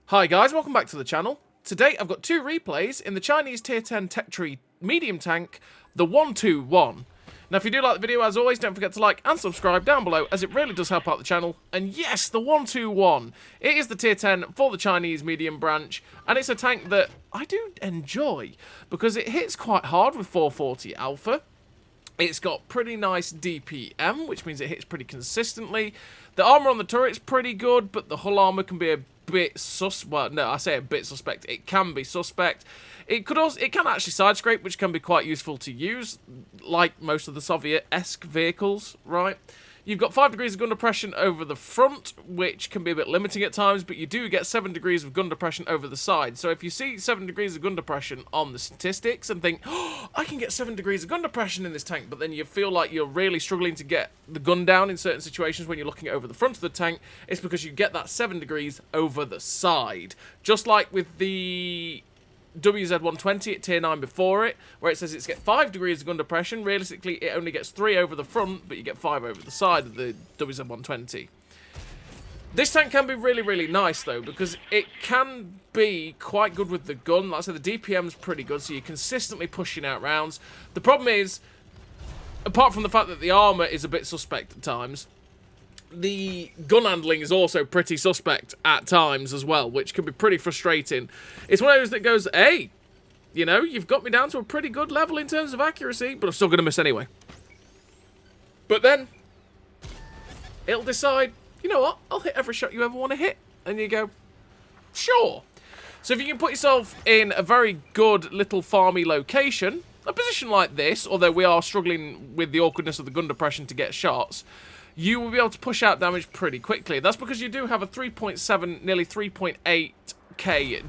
Hi guys, welcome back to the channel. Today I've got two replays in the Chinese tier 10 tech tree medium tank, the 121. Now if you do like the video, as always, don't forget to like and subscribe down below, as it really does help out the channel. And yes, the 121. It is the tier 10 for the Chinese medium branch, and it's a tank that I do enjoy because it hits quite hard with 440 alpha. It's got pretty nice DPM, which means it hits pretty consistently. The armor on the turret's pretty good, but the hull armor can be a bit well, no, I say a bit suspect. It can be suspect. It can actually side scrape, which can be quite useful to use, like most of the Soviet-esque vehicles, right? You've got 5 degrees of gun depression over the front, which can be a bit limiting at times, but you do get 7 degrees of gun depression over the side. So if you see 7 degrees of gun depression on the statistics and think, oh, I can get 7 degrees of gun depression in this tank, but then you feel like you're really struggling to get the gun down in certain situations when you're looking over the front of the tank, it's because you get that 7 degrees over the side. Just like with the WZ-120 at tier 9 before it, where it says it's get 5 degrees of gun depression. Realistically, it only gets 3 over the front, but you get 5 over the side of the WZ-120. This tank can be really, really nice, though, because it can be quite good with the gun. Like I said, the DPM's pretty good, so you're consistently pushing out rounds. The problem is, apart from the fact that the armor is a bit suspect at times, the gun handling is also pretty suspect at times as well, which can be pretty frustrating. It's one of those that goes, hey, you know, you've got me down to a pretty good level in terms of accuracy, but I'm still going to miss anyway. But then, it'll decide, you know what, I'll hit every shot you ever want to hit. And you go, sure. So if you can put yourself in a very good little farmy location, a position like this, although we are struggling with the awkwardness of the gun depression to get shots, you will be able to push out damage pretty quickly. That's because you do have a 3.7, nearly 3.8k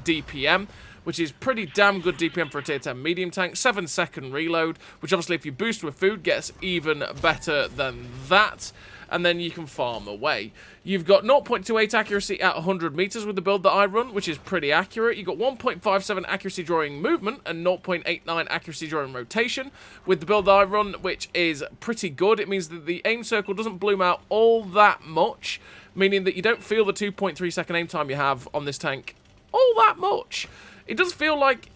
DPM, which is pretty damn good DPM for a tier 10 medium tank. 7-second reload, which obviously if you boost with food gets even better than that. And then you can farm away. You've got 0.28 accuracy at 100 meters with the build that I run, which is pretty accurate. You've got 1.57 accuracy during movement and 0.89 accuracy during rotation with the build that I run, which is pretty good. It means that the aim circle doesn't bloom out all that much, meaning that you don't feel the 2.3 second aim time you have on this tank all that much. It does feel like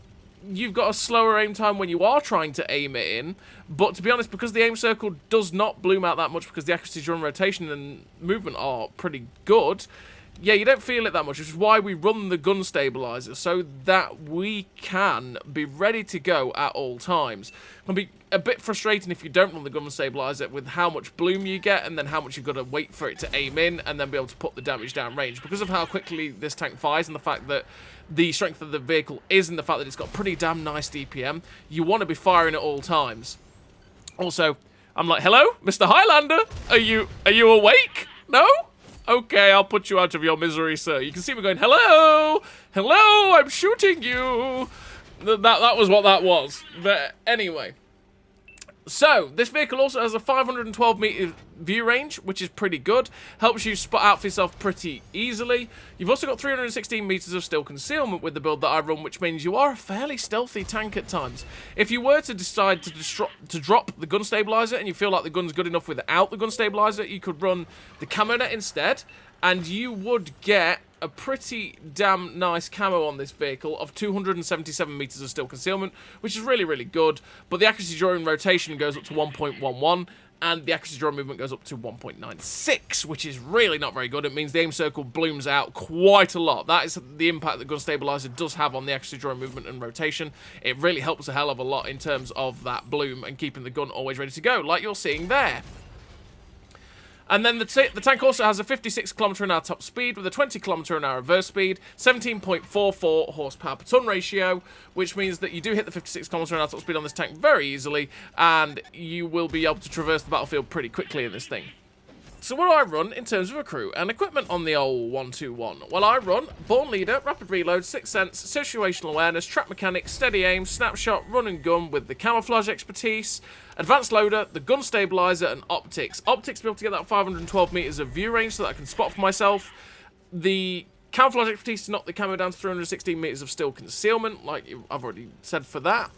you've got a slower aim time when you are trying to aim it in, but to be honest, because the aim circle does not bloom out that much because the accuracy during rotation and movement are pretty good, yeah, you don't feel it that much, which is why we run the gun stabilizer, so that we can be ready to go at all times. It can be a bit frustrating if you don't run the gun stabilizer with how much bloom you get and then how much you've got to wait for it to aim in and then be able to put the damage down range. Because of how quickly this tank fires and the fact that the strength of the vehicle is in the fact that it's got pretty damn nice DPM, you want to be firing at all times. Also, I'm like, hello, Mr. Highlander? Are you awake? No? Okay, I'll put you out of your misery, sir. You can see me going, hello! Hello, I'm shooting you! That was what that was. But anyway. So, this vehicle also has a 512 meter view range, which is pretty good. Helps you spot out for yourself pretty easily. You've also got 316 meters of still concealment with the build that I run, which means you are a fairly stealthy tank at times. If you were to decide to drop the gun stabilizer and you feel like the gun's good enough without the gun stabilizer, you could run the camo net instead, and you would get a pretty damn nice camo on this vehicle of 277 meters of still concealment, which is really, really good. But the accuracy during rotation goes up to 1.11, and the accuracy during movement goes up to 1.96, which is really not very good. It means the aim circle blooms out quite a lot. That is the impact that gun stabilizer does have on the accuracy during movement and rotation. It really helps a hell of a lot in terms of that bloom and keeping the gun always ready to go, like you're seeing there. And then the tank also has a 56 km/h top speed with a 20 km/h reverse speed, 17.44 horsepower per ton ratio, which means that you do hit the 56 km/h top speed on this tank very easily, and you will be able to traverse the battlefield pretty quickly in this thing. So what do I run in terms of a crew and equipment on the old 121? Well, I run Born Leader, Rapid Reload, Sixth Sense, Situational Awareness, Track Mechanics, Steady Aim, Snapshot, Run and Gun with the Camouflage Expertise, Advanced Loader, the Gun Stabilizer, and Optics. Optics to be able to get that 512 meters of view range so that I can spot for myself. The Camouflage Expertise to knock the camo down to 316 meters of still concealment, like I've already said for that.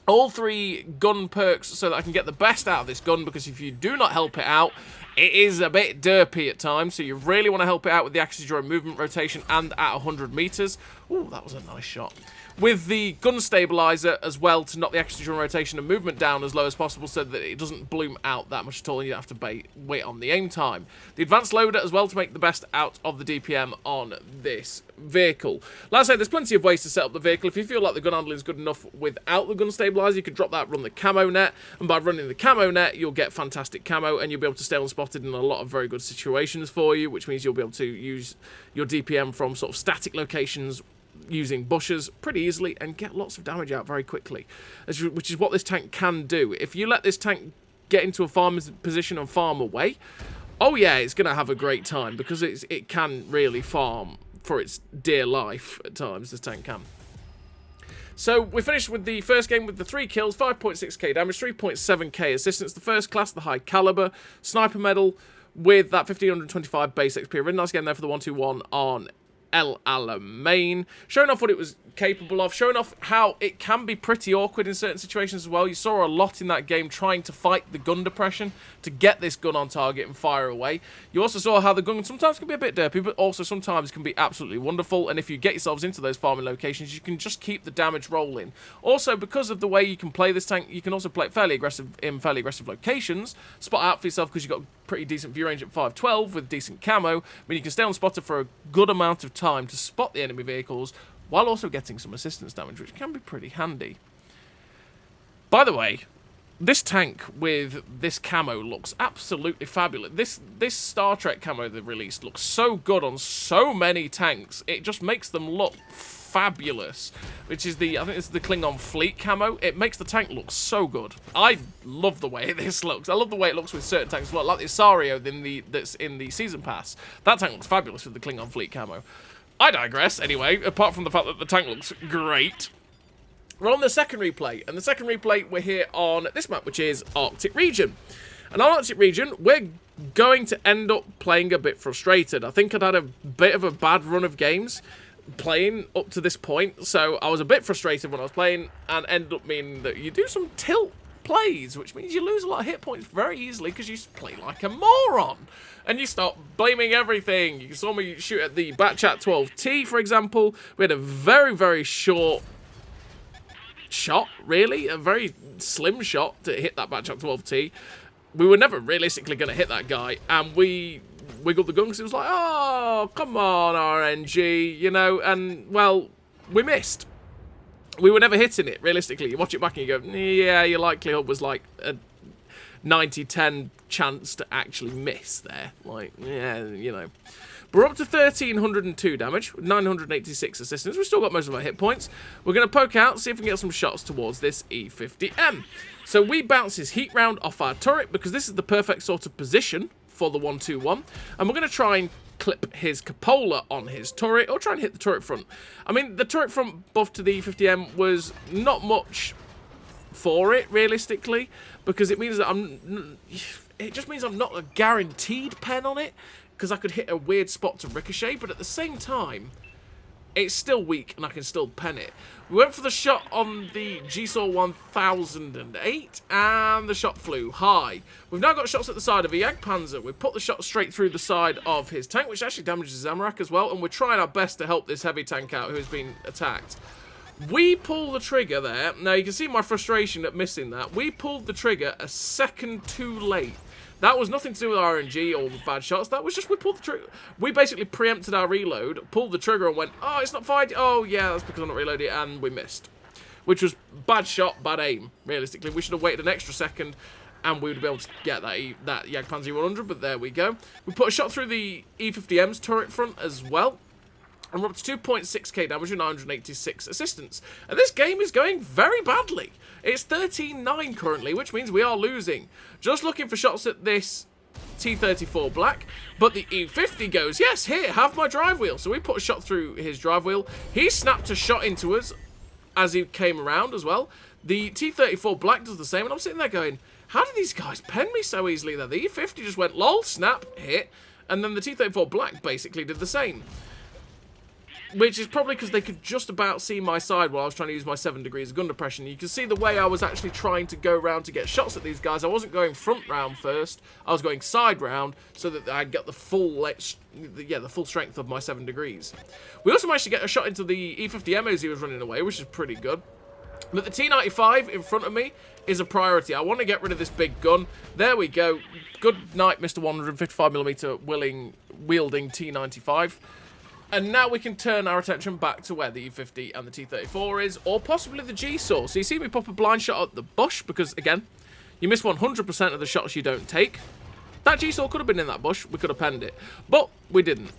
All 3 gun perks so that I can get the best out of this gun, because if you do not help it out, It is a bit derpy at times, so you really want to help it out with the axis during movement rotation and at 100 meters. Ooh, that was a nice shot. With the gun stabilizer as well to knock the axis during rotation and movement down as low as possible so that it doesn't bloom out that much at all and you have to wait on the aim time. The advanced loader as well to make the best out of the DPM on this vehicle. Like I say, there's plenty of ways to set up the vehicle. If you feel like the gun handling is good enough without the gun stabilizer, you could drop that, run the camo net, and by running the camo net, you'll get fantastic camo and you'll be able to stay unspotted in a lot of very good situations for you, which means you'll be able to use your DPM from sort of static locations using bushes pretty easily and get lots of damage out very quickly, which is what this tank can do. If you let this tank get into a farmer's position and farm away, oh yeah, it's going to have a great time because it can really farm for its dear life at times, this tank can. So we finished with the first game with the 3 kills, 5.6k damage, 3.7k assistance, the first class, the high caliber, sniper medal with that 1525 base XP. A really nice game there for the 121 on El Alamein, showing off what it was capable of, showing off how it can be pretty awkward in certain situations as well. You saw a lot in that game trying to fight the gun depression to get this gun on target and fire away. You also saw how the gun sometimes can be a bit derpy, but also sometimes can be absolutely wonderful, and if you get yourselves into those farming locations, you can just keep the damage rolling. Also, because of the way you can play this tank, you can also play it fairly aggressive in fairly aggressive locations, spot out for yourself because you've got pretty decent view range at 512 with decent camo. I mean, you can stay unspotted for a good amount of time to spot the enemy vehicles while also getting some assistance damage, which can be pretty handy. By the way, this tank with this camo looks absolutely fabulous. This Star Trek camo they released looks so good on so many tanks. It just makes them look fabulous, which is I think it's the Klingon fleet camo. It makes the tank look so good. I love the way this looks. I love the way it looks with certain tanks as well, like the Asario that's in the season pass. That tank looks fabulous with the Klingon fleet camo. I digress anyway, apart from the fact that the tank looks great. We're on the second replay, and the second replay we're here on this map, which is Arctic Region. And on Arctic Region, we're going to end up playing a bit frustrated. I think I'd had a bit of a bad run of games playing up to this point, so I was a bit frustrated when I was playing, and ended up meaning that you do some tilt plays, which means you lose a lot of hit points very easily because you play like a moron. And you start blaming everything. You saw me shoot at the Batchat 12T, for example. We had a very, very short shot, really. A very slim shot to hit that Batchat 12T. We were never realistically going to hit that guy. And we wiggled the gun because it was like, oh, come on, RNG, you know. And, well, we missed. We were never hitting it, realistically. You watch it back and you go, yeah, your likelihood was like a 90-10 chance to actually miss there. Like, yeah, you know. We're up to 1,302 damage, 986 assistance. We've still got most of our hit points. We're going to poke out, see if we can get some shots towards this E50M. So we bounce his heat round off our turret because this is the perfect sort of position for the 121. And we're going to try and clip his cupola on his turret, or try and hit the turret front. I mean, the turret front buff to the E50M was not much for it, realistically, because it means that it just means I'm not a guaranteed pen on it, because I could hit a weird spot to ricochet, but at the same time, it's still weak and I can still pen it. We went for the shot on the GSAW 1008, and the shot flew high. We've now got shots at the side of a Jagdpanzer. We put the shot straight through the side of his tank, which actually damages Zamorak as well, and we're trying our best to help this heavy tank out who has been attacked. We pull the trigger there. Now, you can see my frustration at missing that. We pulled the trigger a second too late. That was nothing to do with RNG or with bad shots. That was just we pulled the trigger. We basically preempted our reload, pulled the trigger and went, oh, it's not fired. Oh, yeah, that's because I'm not reloading it, and we missed. Which was bad shot, bad aim, realistically. We should have waited an extra second, and we would be able to get that Jagdpanzer 100, but there we go. We put a shot through the E50M's turret front as well. And we're up to 2.6k damage and 986 assistance. And this game is going very badly. It's 13-9 currently, which means we are losing. Just looking for shots at this T-34 Black. But the E50 goes, yes, here, have my drive wheel. So we put a shot through his drive wheel. He snapped a shot into us as he came around as well. The T-34 Black does the same. And I'm sitting there going, how did these guys pen me so easily there? The E50 just went, lol, snap, hit. And then the T-34 Black basically did the same. which is probably because they could just about see my side while I was trying to use my 7 degrees of gun depression. You can see the way I was actually trying to go round to get shots at these guys. I wasn't going front round first. I was going side round so that I'd get the full, the full strength of my 7 degrees. We also managed to get a shot into the E50M as he was running away, which is pretty good. But the T95 in front of me is a priority. I want to get rid of this big gun. There we go. Good night, Mr. 155mm wielding T95. And now we can turn our attention back to where the E50 and the T34 is, or possibly the G-Saw. So you see me pop a blind shot at the bush, because, again, you miss 100% of the shots you don't take. That G-Saw could have been in that bush. We could have penned it. But we didn't.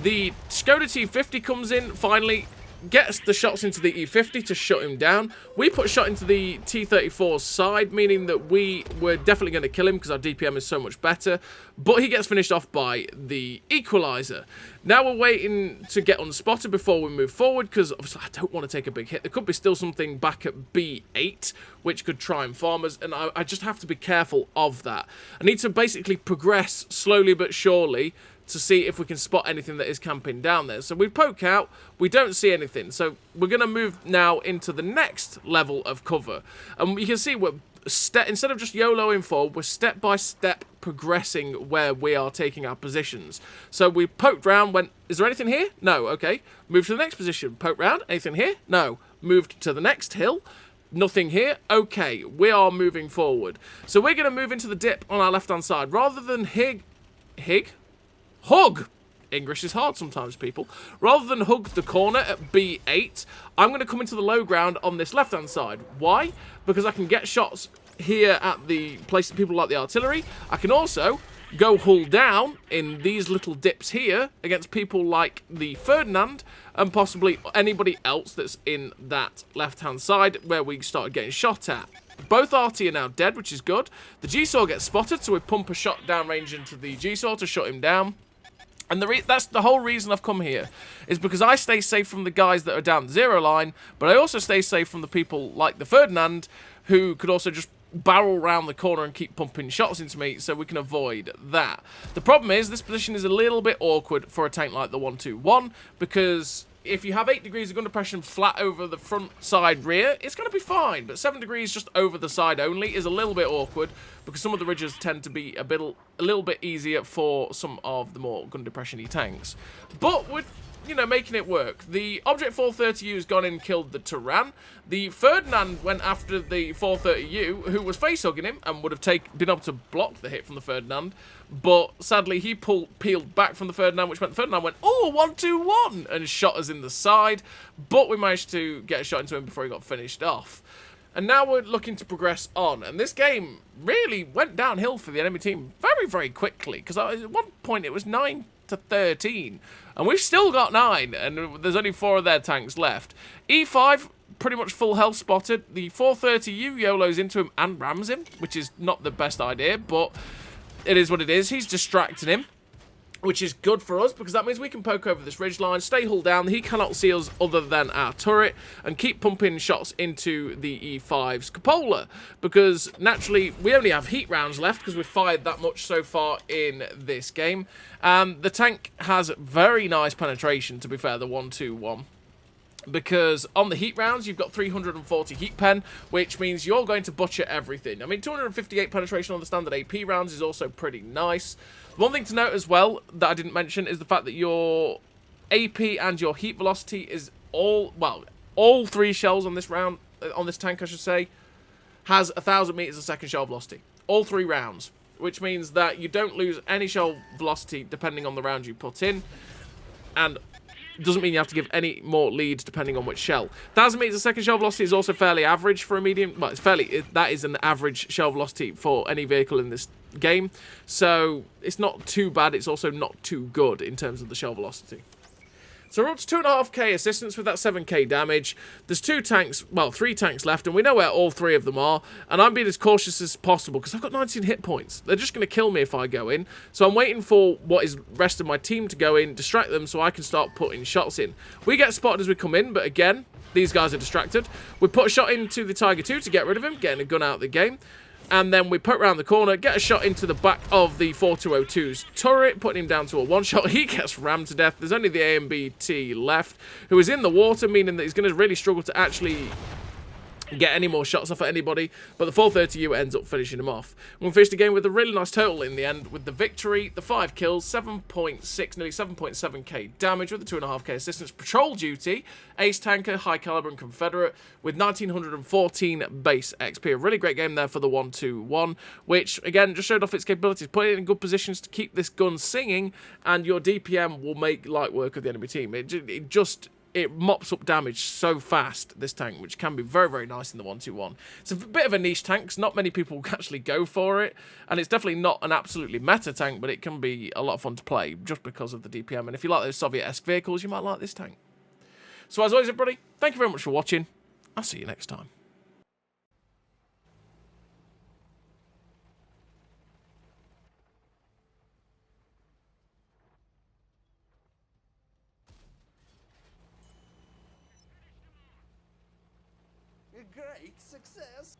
The Skoda T50 comes in, finally gets the shots into the E50 to shut him down. We put a shot into the T34's side, meaning that we were definitely going to kill him because our DPM is so much better, but he gets finished off by the equalizer. Now we're waiting to get unspotted before we move forward, because obviously I don't want to take a big hit. There could be still something back at B8 which could try and farm us, and I just have to be careful of that. I need to basically progress slowly but surely to see if we can spot anything that is camping down there. So we poke out, we don't see anything. So we're going to move now into the next level of cover. And you can see we're instead of just YOLOing forward, we're step by step progressing where we are taking our positions. So we poked round, went, is there anything here? No, okay. Moved to the next position, poked round, anything here? No. Moved to the next hill. Nothing here. Okay, we are moving forward. So we're going to move into the dip on our left-hand side. Rather than hug! English is hard sometimes, people. Rather than hug the corner at B8, I'm going to come into the low ground on this left-hand side. Why? Because I can get shots here at the places people like the artillery. I can also go hull down in these little dips here against people like the Ferdinand and possibly anybody else that's in that left-hand side where we started getting shot at. Both RT are now dead, which is good. The G-Saw gets spotted, so we pump a shot downrange into the G-Saw to shut him down. And that's the whole reason I've come here, is because I stay safe from the guys that are down the zero line, but I also stay safe from the people like the Ferdinand, who could also just barrel round the corner and keep pumping shots into me, so we can avoid that. The problem is, this position is a little bit awkward for a tank like the 121, because if you have 8 degrees of gun depression flat over the front, side, rear, it's going to be fine. But 7 degrees just over the side only is a little bit awkward, because some of the ridges tend to be a little bit easier for some of the more gun depression-y tanks. But we're, making it work. The Object 430U has gone in and killed the Turan. The Ferdinand went after the 430U, who was face-hugging him and would have been able to block the hit from the Ferdinand. But sadly, he peeled back from the Ferdinand, which meant the Ferdinand went, oh, 1-2-1, and shot us in the side. But we managed to get a shot into him before he got finished off. And now we're looking to progress on. And this game really went downhill for the enemy team very, very quickly. Because at one point, it was 9-13. And we've still got 9. And there's only 4 of their tanks left. E5, pretty much full health spotted. The 430U YOLOs into him and rams him, which is not the best idea. But it is what it is. He's distracting him, which is good for us, because that means we can poke over this ridgeline, stay hull down. He cannot see us other than our turret, and keep pumping shots into the E5's cupola, because naturally we only have heat rounds left because we've fired that much so far in this game. The tank has very nice penetration, to be fair, the 121. Because on the heat rounds, you've got 340 heat pen, which means you're going to butcher everything. I mean, 258 penetration on the standard AP rounds is also pretty nice. One thing to note as well that I didn't mention is the fact that your AP and your heat velocity is all 3 shells on this round, on this tank, I should say, has 1,000 meters a second shell velocity. All 3 rounds, which means that you don't lose any shell velocity depending on the round you put in, and doesn't mean you have to give any more leads depending on which shell. 1,000 meters a second shell velocity is also fairly average for a medium. Well, that is an average shell velocity for any vehicle in this game. So it's not too bad. It's also not too good in terms of the shell velocity. So we're up to 2.5k assistance with that 7k damage. There's 3 tanks left, and we know where all 3 of them are. And I'm being as cautious as possible because I've got 19 hit points. They're just going to kill me if I go in. So I'm waiting for what is rest of my team to go in, distract them so I can start putting shots in. We get spotted as we come in, but again, these guys are distracted. We put a shot into the Tiger 2 to get rid of him, getting a gun out of the game. And then we poke around the corner, get a shot into the back of the 4202's turret, putting him down to a one-shot. He gets rammed to death. There's only the AMBT left, who is in the water, meaning that he's going to really struggle to actually get any more shots off at anybody, but the 430U ends up finishing him off. We finished the game with a really nice total in the end, with the victory, the 5 kills, 7.6, nearly 7.7k damage with the 2.5k assistance, patrol duty, ace tanker, high caliber and Confederate, with 1914 base XP. A really great game there for the 121, which again just showed off its capabilities, put it in good positions to keep this gun singing, and your DPM will make light work of the enemy team. It mops up damage so fast, this tank, which can be very, very nice in the 121. It's a bit of a niche tank, so not many people actually go for it, and it's definitely not an absolutely meta tank, but it can be a lot of fun to play just because of the DPM. And if you like those Soviet-esque vehicles, you might like this tank. So as always, everybody, thank you very much for watching. I'll see you next time. A great success.